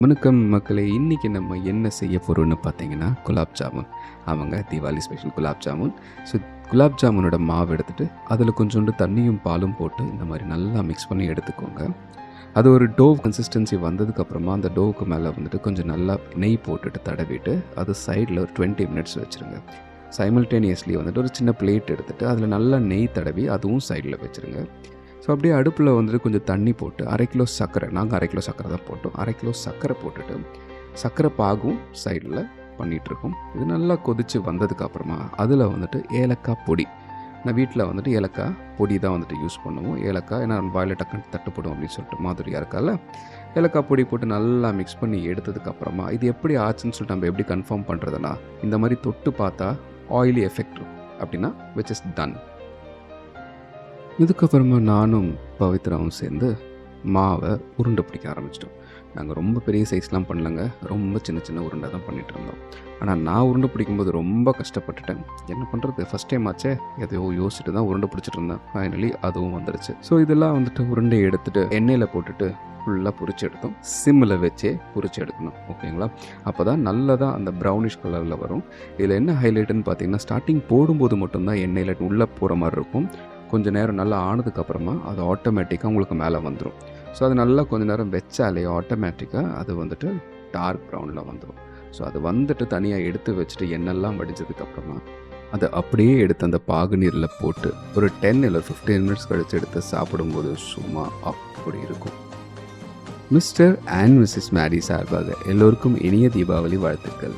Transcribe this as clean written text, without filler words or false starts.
வணக்கம் மக்களே! இன்னைக்கு நம்ம என்ன செய்ய போறோம்னு பார்த்தீங்கன்னா, குலாப் ஜாமுன். ஆமாங்க, தீபாவளி ஸ்பெஷல் குலாப் ஜாமுன். ஸோ குலாப் ஜாமுனோட மாவு எடுத்துட்டு, அதில கொஞ்சோண்டு தண்ணியும், பாலும் போட்டு இந்த மாரி நல்லா மிக்ஸ் பண்ணி எடுத்துக்கோங்க. அது ஒரு டோ கன்சிஸ்டன்சி வந்ததுக்கப்புறமா, அந்த டோவுக்கு மேல வந்துட்டு கொஞ்சம் நல்லா நெய் போட்டுட்டு தடவிட்டு, அது சைடில ஒரு 20 மினிட்ஸ் வச்சுருங்க. சைமல்டேனியஸ்லி வந்துட்டு ஒரு சின்ன பிளேட் எடுத்துட்டு, அதில நல்லா நெய் தடவி அதுவும் சைடில வச்சுருங்க. ஸோ அப்படியே அடுப்பில் வந்துட்டு கொஞ்சம் தண்ணி போட்டு 1/2 கிலோ சர்க்கரை, நாங்கள் 1/2 கிலோ சர்க்கரை தான் போட்டோம். 1/2 கிலோ சர்க்கரை போட்டுட்டு சர்க்கரை பாகும் சைடில் பண்ணிகிட்ருக்கோம். இது நல்லா கொதித்து வந்ததுக்கப்புறமா அதில் வந்துட்டு ஏலக்காய் பொடி, நான் வீட்டில் வந்துட்டு ஏலக்காய் பொடி தான் வந்துட்டு யூஸ் பண்ணுவோம். ஏலக்காய் ஏன்னா வாயில் டக்குன்னு தட்டுப்படும் அப்படின்னு சொல்லிட்டு மாதுரியாக இருக்கால, ஏலக்காய் பொடி போட்டு நல்லா மிக்ஸ் பண்ணி எடுத்ததுக்கப்புறமா இது எப்படி ஆச்சுன்னு சொல்லிட்டு நம்ம எப்படி கன்ஃபார்ம் பண்ணுறதுனா, இந்த மாதிரி தொட்டு பார்த்தா ஆயிலி எஃபெக்ட் இருக்கும் அப்படின்னா விச் இஸ் டன். இதுக்கப்புறமா நானும் பவித்ராவும் சேர்ந்து மாவை உருண்டை பிடிக்க ஆரம்பிச்சிட்டோம். நாங்கள் ரொம்ப பெரிய சைஸ்லாம் பண்ணலங்க, ரொம்ப சின்ன சின்ன உருண்டை தான் பண்ணிகிட்டு இருந்தோம். ஆனால் நான் உருண்டை பிடிக்கும்போது ரொம்ப கஷ்டப்பட்டுட்டேன். என்ன பண்ணுறது, ஃபஸ்ட் டைம் ஆச்சே, எதையோ யோசிச்சுட்டு தான் உருண்டை பிடிச்சிட்டு இருந்தேன். ஃபைனலி அதுவும் வந்துடுச்சு. ஸோ இதெல்லாம் வந்துட்டு உருண்டையை எடுத்துகிட்டு எண்ணெயில் போட்டுட்டு ஃபுல்லாக பொரிச்சு எடுத்தோம். சிம்மில் வச்சே பொரிச்சு எடுக்கணும், ஓகேங்களா? அப்போ தான் நல்லதாக அந்த ப்ரௌனிஷ் கலரில் வரும். இதில் என்ன ஹைலைட்டுன்னு பார்த்தீங்கன்னா, ஸ்டார்டிங் போடும்போது மட்டும்தான் எண்ணெயில் உள்ளே போகிற மாதிரி இருக்கும். கொஞ்சம் நேரம் நல்லா ஆனதுக்கப்புறமா அது ஆட்டோமேட்டிக்காக உங்களுக்கு மேலே வந்துடும். ஸோ அது நல்லா கொஞ்சம் நேரம் வச்சாலே ஆட்டோமேட்டிக்காக அது வந்துட்டு டார்க் ப்ரௌனில் வந்துடும். ஸோ அது வந்துட்டு தனியாக எடுத்து வச்சுட்டு எண்ணெய்லாம் வடிஞ்சதுக்கப்புறமா அதை அப்படியே எடுத்து அந்த பாகு நீரில் போட்டு ஒரு 10 இல்லை 15 மினிட்ஸ் கழித்து எடுத்து சாப்பிடும்போது சும்மா அப்படி இருக்கும். மிஸ்டர் அண்ட் மிஸ்ஸஸ் மேரி சார்பாக எல்லோருக்கும் இனிய தீபாவளி வாழ்த்துக்கள்.